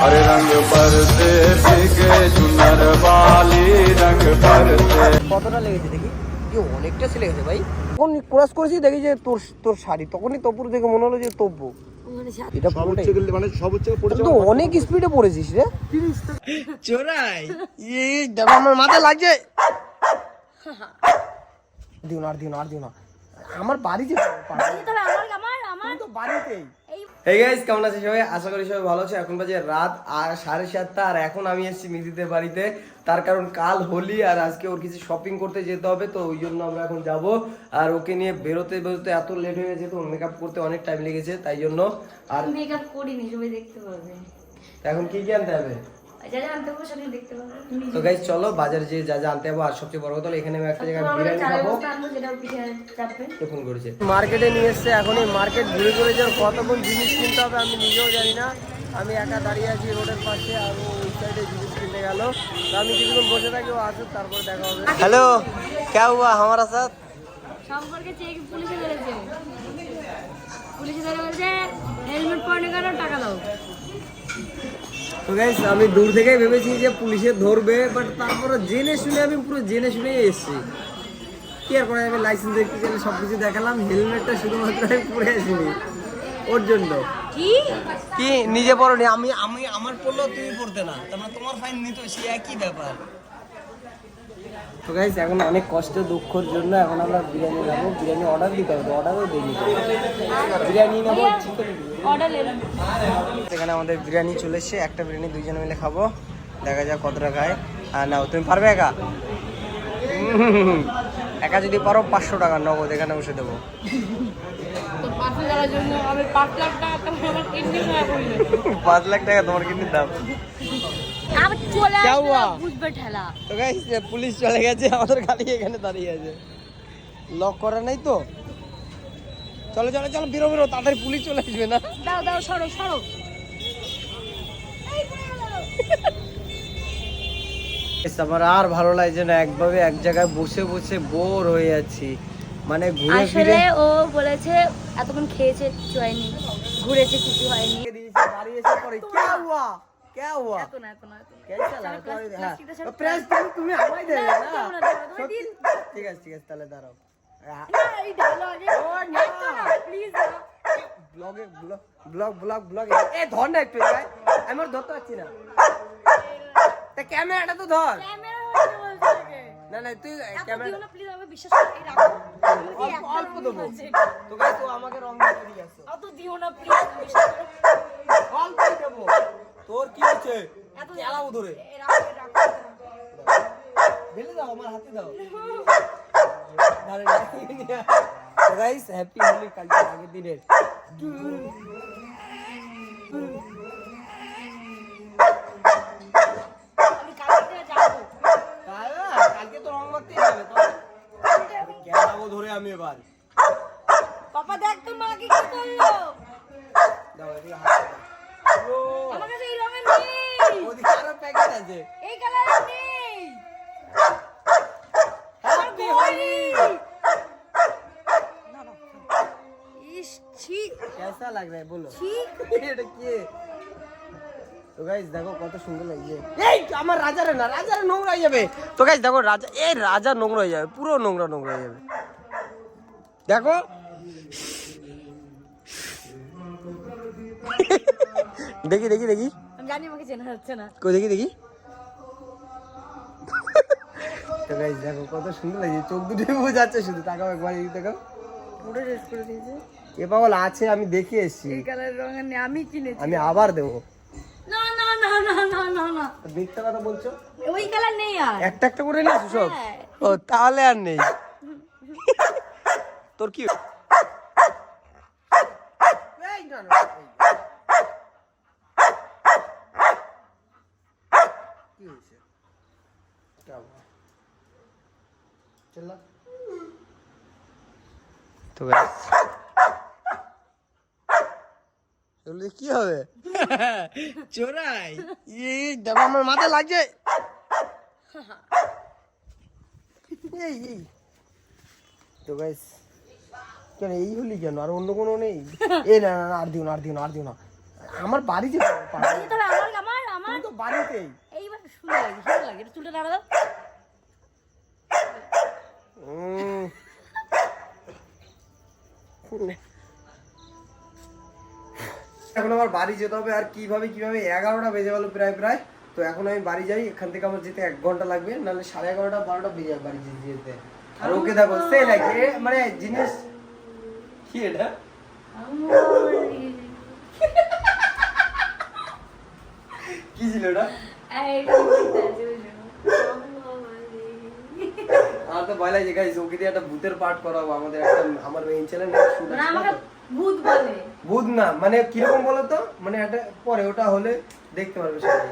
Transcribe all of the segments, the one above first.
हरे रंग बरसे भीगे चुनर वाली रंग बरसे। কতটা লেগেছে দেখি, কি অনেকটা ছেলে গেছে ভাই। তখন ক্রস করেছি দেখি যে তোর তোর শাড়ি, তখনই তপুর দেখে মনে হলো যে তব্বু এটা মানে সর্বোচ্চ পড়েছে তো অনেক স্পিডে পড়েছিস রে চোরাই। এই দেখো আমার মাথায় লাগছে। দিও না আর দিও না আর দিও না, আমার বাড়িতে তো বাড়িতেই। এই গাইস কেমন আছিস সবাই? আশা করি সবাই ভালো আছে। এখন বাজে রাত 7:30 আর এখন আমি এসেছি মিদিদের বাড়িতে। তার কারণ কাল হোলি আর আজকে ওর কিছু শপিং করতে যেতে হবে, তো ওই জন্য আমরা এখন যাব। আর ওকে নিয়ে বেরোতে বেরোতে এত লেট হয়ে গেছে, তো মেকআপ করতে অনেক টাইম লেগেছে তাই জন্য। আর মেকআপ করিনি, সবাই দেখতে পাবে। এখন কি কি আনতে হবে? যা যা আনতে হবে সেটা দেখতে পাবে। তো গাইস চলো বাজারে যে যা যা আনতে হবে। আর সবচেয়ে বড় কথা এখানে আমি একটা জায়গায় বিরিয়ানি খাবো। ফোন করেছে মার্কেটে নিয়ে এসছে, এখন এই মার্কেট ঘুরে ঘুরে যে কতক্ষণ জিনিস কিনতে হবে আমি নিজেও জানি না। আমি একা দাঁড়িয়ে আছি রোডের পাশে, আর ওই সাইডে জিনিস কিনতে গেল। তো আমি কিছুক্ষণ বসে থাকি, ও আসুক তারপর দেখা হবে। হ্যালো क्या हुआ हमारा साथ? সম্পর্কে চেক পুলিশে ধরেছে, পুলিশে ধরে বলছে হেলমেট পরনে কেন, টাকা দাও। তো গাইস আমি দূর থেকেই ভেবেছি যে পুলিশে ধরবে, বাট তারপরে জেনে শুনে আমি পুরো জেনে শুনে এসেছি। কি আর করে, আমি লাইসেন্স দেখতে গেলে সবকিছু দেখালাম, হেলমেটটা শুধুমাত্র আমি পরে আসিনি ওর জন্য। কি কি নিজে পড়নি? আমি আমি আমার পড়লেও তুমি পড়তে না, তারপরে তোমার ফাইন নিতে সে একই ব্যাপার। তো গাইস এখন অনেক কষ্ট দুঃখের জন্য এখন আমরা বিরিয়ানি খাবো। বিরিয়ানি অর্ডার দিতে হবে, অর্ডারও দিইনি। বিরিয়ানি নেবো, চিকেন অর্ডার নিলাম। এখানে আমাদের বিরিয়ানি চলে এসছে, একটা বিরিয়ানি দুইজনে মিলে খাবো, দেখা যাক কতটা খায়। আর নাও তুমি পারবে একা? একা যদি পারো 500 টাকা নগদ এখানে বসে দেবো। তো 5 টাকার জন্য আমি 5 লাখ টাকা তোমার কিডনি হয়ে পড়ল। 5 লাখ টাকা তোমার কিনে দাম। আমি চলে क्या हुआ? আসলাম, বুঝবে ঠেলা। তো গাইস পুলিশ চলে গেছে, আমাদের গাড়ি এখানে দাঁড়িয়ে আছে, লক করা নাই তো। চলো চলো চলো বেরো বেরো তাড়াতাড়ি, পুলিশ চলে আসবে না। দাও দাও, সরো সরো। আমার আর ভালো লাগছে না, একভাবে এক জায়গায় বসে বসে বোর হয়ে যাচ্ছি, মানে ঘুরে ফিরে। আসলে ও বলেছে এতক্ষণ খেয়েছে কিছু হয়নি, ঘুরেছে কিছু হয়নি। বাড়ি এসে পরে क्या हुआ क्या हुआ এত না এত না এত না। कैसा लगा? প্লাস্টিকটা ছাড়ো। প্রেস তুমি আমায় দেবে না? দাও না, দাও না, তুমি সত্যি? দিন। ঠিক আছে ঠিক আছে তাহলে দাঁড়াও। না, এই ঢালো আগে। ও না। এত না, প্লিজ না। ব্লগে ব্লগ এ ধর না একটু ভাই, আমি আর ধরতে পারছি না। তা ক্যামেরাটা তো ধর। ক্যামেরা হচ্ছে বলছে আগে। না না তুই এত ক্যামেরা দিও না প্লিজ, আমাকে বিশ্বাস করো, এই রাখো। তুমি কি অল্প একটা অল্প রঙই দেবো। আছে? তো গাইস তো আমাকে রং দিতে দিয়ে আসো। অত দিও না প্লিজ, বিশ্বাস করো। অল্পই দেবো। তোর কি হচ্ছে? এত খেলাও ধরে এই রাখো, এই রাখো। ঢেলে দাও, আমার হাতে দাও। আরে না, তো গাইস হ্যাপি হোলি কালকে আগের দিনের। আমি কালকে যাবো। কালকে তো রং মারতেই যাবে তো। খেলাবো ধরে আমি এবার। পাপা দেখ তো মা কি করলো। দাও এদিকে হাত দাও। ও আমার কাছে এই রঙের নেই, ওদিকে আরো প্যাকেট আছে। এই কালারের নেই। হ্যাপি হোলি। ইস ছি कैसा लग रहा है बोलो? ছি। এটা কি? তো গাইস দেখো কত সুন্দর লাগছে। এই আমার রাজারে না, রাজারে নোংরা হয়ে যাবে। তো গাইস দেখো রাজা, এই রাজা নোংরা হয়ে যাবে, পুরো নোংরা নোংরা হয়ে যাবে। দেখো দেখি দেখি দেখি আমি জানি আমাকে চেনা যাচ্ছে না। কই দেখি দেখি। তো গাইস দেখো কত সুন্দর লাগছে, চোখ দুটো বোঝাচ্ছে শুধু। তাকাও একবার এই দেখো, পুরো শেষ করে দিয়েছে। এ পাগল আছে, আমি দেখে এসেছি, এই কালারের রঙের নেই, আমি কিনেছি। আমি আবার দেবো। না না না না না না না, মিথ্যা কথা বলছো? ওই কালার নেই আর। একটা একটা করে নিয়েছো সব? হ্যাঁ। ও তাহলে আর নেই। তোর কি এই না না, কি হয়েছে? চল তো গাইস বললি কি হবে? চোরাই। এই দেখো আমার মাথায় লাগছে। এই এই তো গাইস কেন এই হলি কেন, আর অন্য কোনো নেই? এই না না না, আর দিও না আর দিও না আর দিও না, আমার বাড়ি যে তবে আমার আমার তো বাড়িতেই। এইবার সুন্দর লাগে এটা চুলটা নাড়া দাও। এখন আমার বাড়ি যেতে হবে, আর কিভাবে 11টা বেজে গেল প্রায়। তো এখন আমি বাড়ি যাই, এখান থেকে আমার যেতে 1 ঘন্টা লাগবে, নাহলে 11:30 12টা বেজে যাবে বাড়ি যেতে। আর ওকে দেখো সে লাগে মানে জিনিস কি এটা কি ছিল এটা? আর তো ভয় লাগে গাইস, ওকে দিয়ে একটা ভূতের পাঠ করাবো আমাদের একটা আমার মেইন চ্যানেলে শুট আছে। আমাকে ভূত বলে, ভূত না মানে কিরকম বলো তো, মানে একটা পরে ওটা হলে দেখতে পারবে সবাই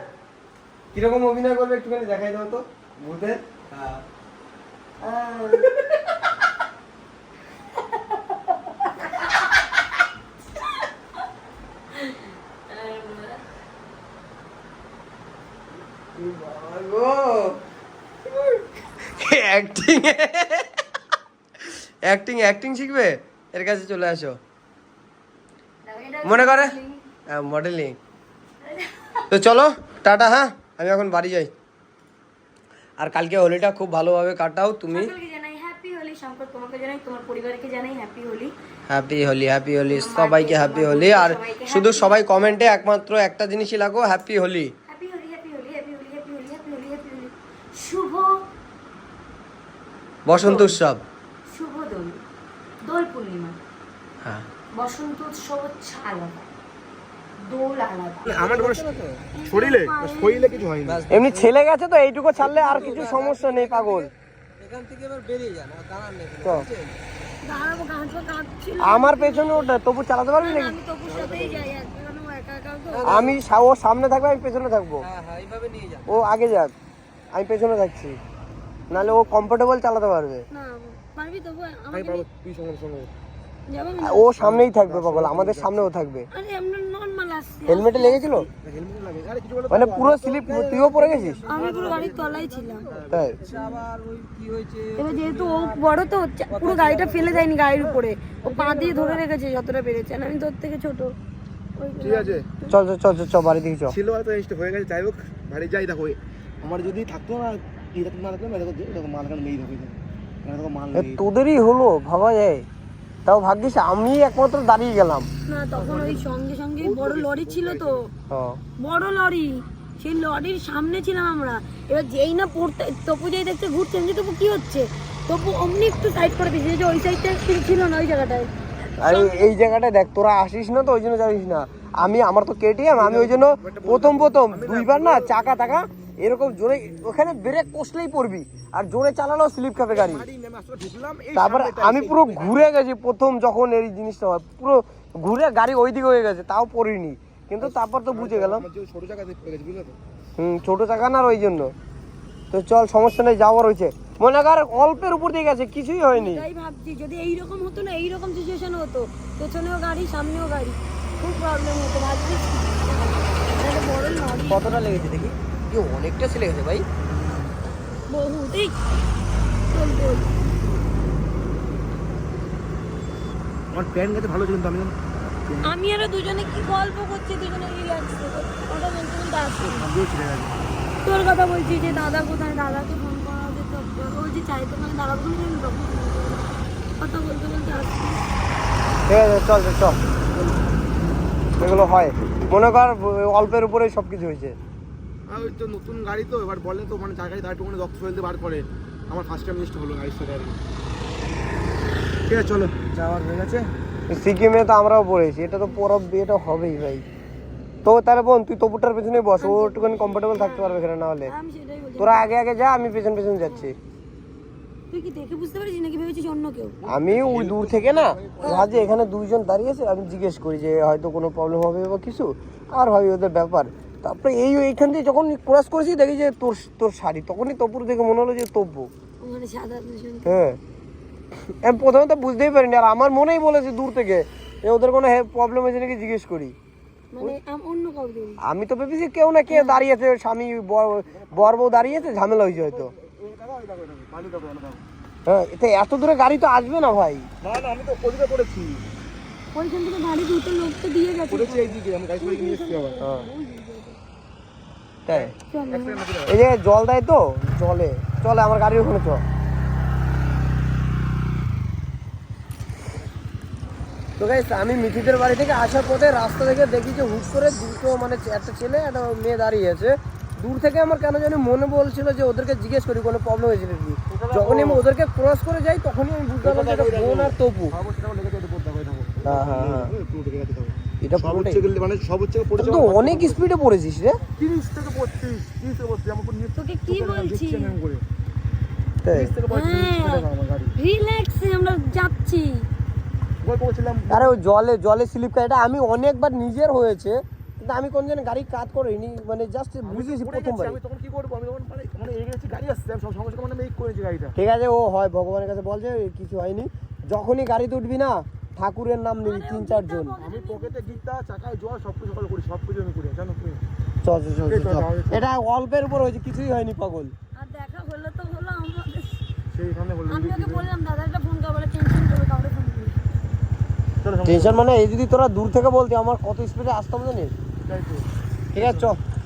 কিরকম অভিনয় করবে, একটুখানি দেখাই দাও তো ভূতের। হ্যাঁ অ্যাক্টিং শিখবে, এর কাছে চলে আসো। মনে করে মডেলিং। তো চলো টাটা, হ্যাঁ আমি এখন বাড়ি যাই। আর কালকে হোলিটা খুব ভালোভাবে কাটাও তুমি। হ্যাপি হোলি শঙ্কর, তোমাকে জানাই, তোমার পরিবারকে জানাই হ্যাপি হোলি। হ্যাপি হোলি সবাইকে, হ্যাপি হোলি। আর শুধু সবাই কমেন্টে একমাত্র একটা জিনিসই লাগো, হ্যাপি হোলি। শুভ বসন্ত উৎসব, শুভ দোল পূর্ণিমা। হ্যাঁ বসন্ত উৎসব হচ্ছে আলাদা, দোল আলাদা। আমার শরীরে কিছু হয় না, এমনি ছেলে গেছে তো এইটুকু ছাড়লে আর কিছু সমস্যা নেই পাগল। এখান থেকে এবার বেরিয়ে যান, আমার পেছনে ওটা তবু চালাতে পারবি নাকি? আমি তবুর সাথেই যাই, একা তো। আমি ও সামনে থাকবে, আমি পেছনে থাকবো। এইভাবে নিয়ে যান, ও আগে যাক আমি পেছনে থাকছি, নাহলে ও কমফোর্টেবল চালাতে পারবে। না পারবি তবু আমি পারবো, তুই সঙ্গে ও সামনেই থাকবে পাগল, আমাদের সামনেও থাকবে। আরে আমরা নরমাল আসছি। হেলমেটে লেগেছিল হেলমেট লাগে, আরে কিছু বলো মানে পুরো স্লিপ, তুইও পড়ে গেছিস? আমি পুরো গাড়ির তলায় ছিলাম। তাই আবার ওই কি হয়েছে, এবার যেহেতু ও বড় তো পুরো গাড়িটা ফেলে দেয়নি গাড়ির উপরে, ও পা দিয়ে ধরে রেখেছে যতটা পেরেছে, আর আমি তোর থেকে ছোট। ঠিক আছে চল বাড়ি দিকে চল। ছিল হয়তো এসে হয়ে গেছে, যাই হোক বাড়ি যাই। দেখো আমার যদি থাকতো না, এরকম না থাকতো না, দেখো মালখান নেই, দেখো মাল নেই। তোদেরই হলো ভাবা যায়, তাও ভাগ্যিস আমি একমাত্র দাঁড়িয়ে গেলাম না তখন ওই সঙ্গে সঙ্গে বড় লরি ছিল তো, বড় লরি, সেই লরির সামনে ছিলাম আমরা। এবার যেই না পড়তে তপু যেই দেখতে ঘুরছে, যে তপু কি হচ্ছে, তপু অমনি একটু সাইড করে দিয়েছে, যে ওই সাইডটা ছিল না ওই জায়গাটায়। আরে এই জায়গাটায় দেখ, তোরা আসিস না তো ওই জন্য জানিস না। আমার তো কেটিএম, আমি ওই জন্য প্রথম 2বার না চাকা টাকা এরকম জোরে, ওখানে ব্রেক কষলেই পড়বি, আর জোরে চালালেও স্লিপ খাবে গাড়ি। তারপর আমি পুরো ঘুরে গেছি প্রথম যখন এই জিনিসটা হয়, পুরো ঘুরে গাড়ি ওইদিকে হয়ে গেছে, তাও পড়িনি, কিন্তু তারপর তো বুঝে গেলাম ছোট চাকা না, ওই জন্য। তো চল সমস্যা নেই, যাওয়ার হয়েছে মনে কর অল্পের উপর দিয়ে গেছে, কিছুই হয়নি। তাই ভাবছি যদি এইরকম হতো না, এইরকম সিচুয়েশন হতো, পেছনেও গাড়ি সামনেও গাড়ি, খুব প্রবলেম হতো। ভাবছি বড় লরি। কতটা লেগেছে দেখি? কি অনেকটা ছেলে গেছে ভাই, বহুতই। আমার প্যান গেছে ভালো ছিল, কিন্তু আমি আরো দুজনে কি গল্প করছি, দুজনে রিল্যাক্স কথা বলতে বলতে আসছি। তোর কথা বলছি যে দাদা কোথায়, দাদাকে ফোন করা যেত, ও যে চাইতো মানে দাদা ফোন করেন, তখন কথা বলতে বলতে আসছি। ঠিক আছে চল এগুলো হয়, মনে কর অল্পের উপরে সবকিছু হয়েছে। ওই তো নতুন গাড়ি তো, এবার বলে তো মানে যার গাড়ি তার টুকুনি রক্ত ফেলতে বার করে, আমার ফার্স্ট টাইম জিনিসটা হলো গাড়ির সাথে আর কি। ঠিক আছে চলো, যাওয়ার হয়ে গেছে। সিকিমে তো আমরাও পড়েছি, এটা তো পরব বিয়েটা হবেই ভাই। তো তাহলে বোন তুই তপুটার পেছনে বস, ও একটুখানি কমফোর্টেবল থাকতে পারবে এখানে, না হলে আমি সেটাই বলছি। তোরা আগে যা, আমি পেছন যাচ্ছি। তুই কি দেখে বুঝতে পারছিস নাকি ভেবেছিস অন্য কেউ? আমি ওই দূর থেকে না ভাবছি এখানে 2জন দাঁড়িয়ে আছে, আমি জিজ্ঞেস করি যে হয়তো কোনো প্রবলেম হবে বা কিছু, আর ভাবি ওদের ব্যাপার। তারপরে এইখান দিয়ে যখন ক্রস করেছি দেখি যে তোর শাড়ি, তখনই তপুর দেখে মনে হলো যে তপু। মানে সাদা দুজন। হ্যাঁ আমি প্রথমে তো বুঝতেই পারিনি, আর আমার মনেই বলেছে দূর থেকে ওদের কোনো প্রবলেম হয়েছে নাকি জিজ্ঞেস করি। মানে অন্য কাউকে আমি তো ভেবেছি কেউ না কে দাঁড়িয়েছে, স্বামী বর বউ দাঁড়িয়েছে, ঝামেলা হয়েছে হয়তো। হ্যাঁ এত দূরে গাড়ি তো আসবে না ভাই। না আমি তো ওদিকে করেছি, ওইখান থেকে গাড়ি দুটো লোক তো দিয়ে গেছে। করেছি এইদিকে, আমি গাড়ি করে নিয়ে এসেছি আবার। তাই এই যে জল দেয় তো, চলে চলে আমার গাড়ির ওখানে চ। তো গাইস আমি মিঠিদের বাড়ি থেকে আসার পথে রাস্তা থেকে দেখি যে হুট করে দুটো মানে একটা ছেলে একটা মেয়ে দাঁড়িয়ে আছে। দূর থেকে আমার কেন জানি মনে বলছিল যে ওদেরকে জিজ্ঞেস করি কোনো প্রবলেম হয়েছিল কি। যখনই আমি ওদেরকে ক্রস করে যাই তখনই আমি বুঝতে পারলাম যে এটা বোন আর তপু। হ্যাঁ হ্যাঁ হ্যাঁ এটা মানে সর্বোচ্চ পড়েছে তো অনেক স্পিডে পড়েছিস রে। 30 থেকে 35 30 থেকে 35 আমার নিয়ে তোকে কি বলছি করে তাই 30 থেকে 35 স্পিডে আমার গাড়ি। রিল্যাক্সে আমরা যাচ্ছি। গল্প করছিলাম আরে ওই জলে স্লিপ খায়, এটা আমি অনেকবার নিজের হয়েছে কিন্তু আমি কোন জানি গাড়ি কাজ করিনি, মানে জাস্ট বুঝেছি প্রথমবার। আমি তখন কি করব, আমি তখন মানে এগিয়ে গেছি, গাড়ি আসছে, আমি সঙ্গে সঙ্গে মানে মেক করেছি গাড়িটা। ঠিক আছে ও হয়, ভগবানের কাছে বল যে কিছু হয়নি। যখনই গাড়িতে উঠবি না ঠাকুরের নাম নিবি 3-4 জন। আমি পকেটে গিটটা, চাকায় জল, সবকিছু সকাল করি, সবকিছু আমি করি, জানো তুমি। চল চল চল চল। এটা অল্পের উপর হয়েছে, কিছুই হয়নি পাগল। আর দেখা হলো তো হলো আমাদের। সেইখানে বললাম আমি ওকে বললাম দাদা একটা ফোন করে বলে টেনশন করে কাউকে ফোন করি। টেনশন মানে এই যদি তোরা দূর থেকে বলতি আমার কত স্পিডে আসতাম জানিস। তাই তো। ঠিক আছে চ।